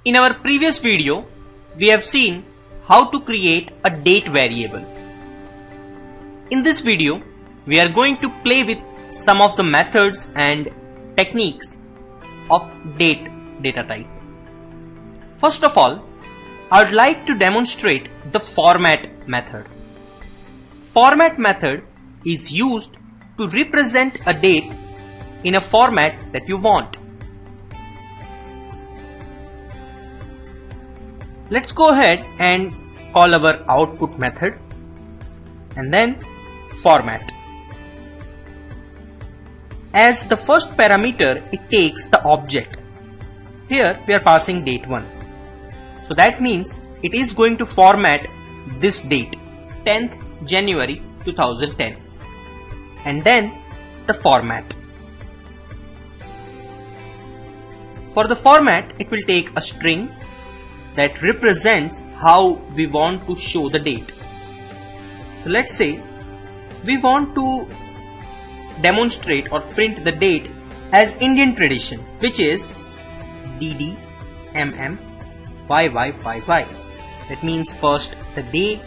In our previous video, we have seen how to create a date variable. In this video, we are going to play with some of the methods and techniques of date data type. First of all, I would like to demonstrate the format method. Format method is used to represent a date in a format that you want. Let's go ahead and call our output method and then format. As the first parameter, it takes the object. Here we are passing date 1. So that means it is going to format this date, 10th January 2010, and then the format. For the format, it will take a string that represents how we want to show the date. So let's say we want to demonstrate or print the date as Indian tradition, which is DD MM YYYY. That means first the day,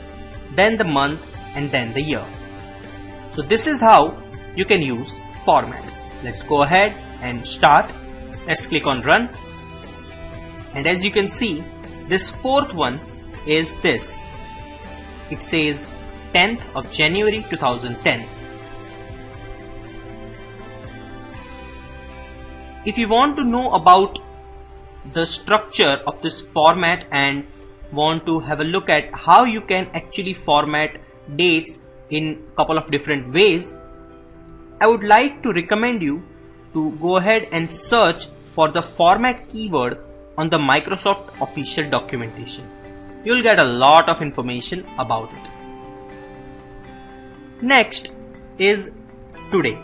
then the month, and then the year. So this is how you can use format. Let's go ahead and start. Let's click on run. And as you can see, this fourth one is this. It says 10th of January 2010. If you want to know about the structure of this format and want to have a look at how you can actually format dates in a couple of different ways, I would like to recommend you to go ahead and search for the format keyword on the Microsoft official documentation. You'll get a lot of information about it. Next is today.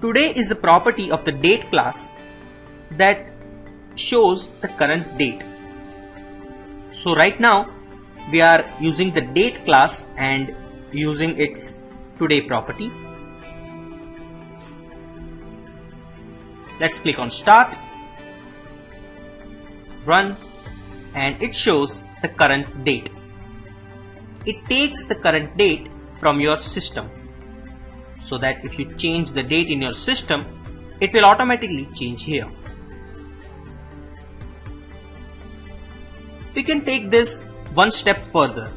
Today is a property of the date class that shows the current date. So right now we are using the date class and using its today property. Let's click on start, run, and it shows the current date. It takes the current date from your system, so that if you change the date in your system, it will automatically change here. We can take this one step further.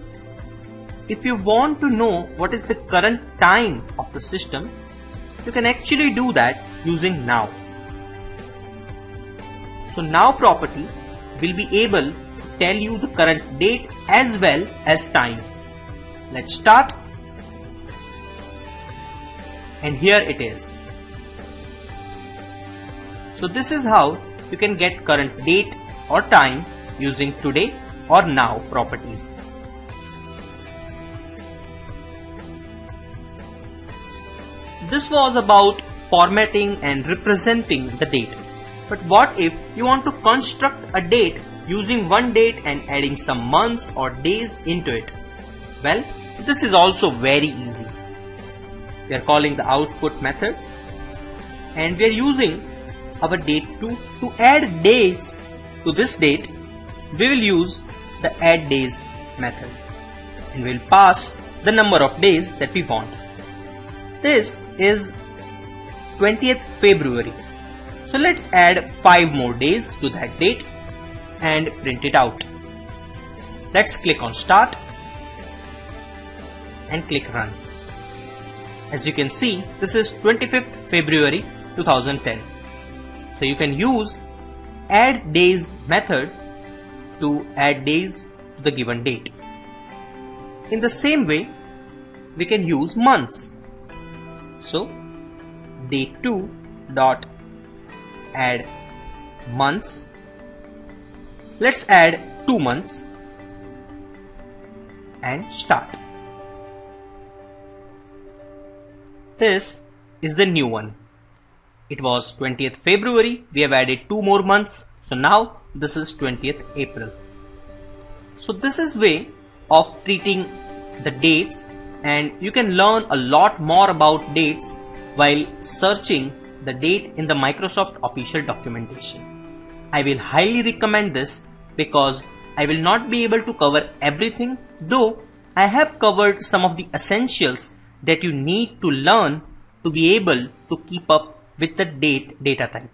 If you want to know what is the current time of the system, you can actually do that using now. So now property will be able to tell you the current date as well as time. Let's start. And here it is. So this is how you can get current date or time using today or now properties. This was about formatting and representing the date. But what if you want to construct a date using one date and adding some months or days into it? Well, this is also very easy. We are calling the output method and we are using our date2 to add dates to this date. We will use the add days method and we will pass the number of days that we want. This is 20th February. So let's add 5 more days to that date and print it out. Let's click on start and click run. As you can see, this is 25th February 2010. So you can use add days method to add days to the given date. In the same way, we can use months. So date2 dot add months. Let's add 2 months and start. This is the new one. It was 20th February. We have added 2 more months. So now this is 20th April. So this is way of treating the dates, and you can learn a lot more about dates while searching the date in the Microsoft official documentation. I will highly recommend this because I will not be able to cover everything, though I have covered some of the essentials that you need to learn to be able to keep up with the date data type.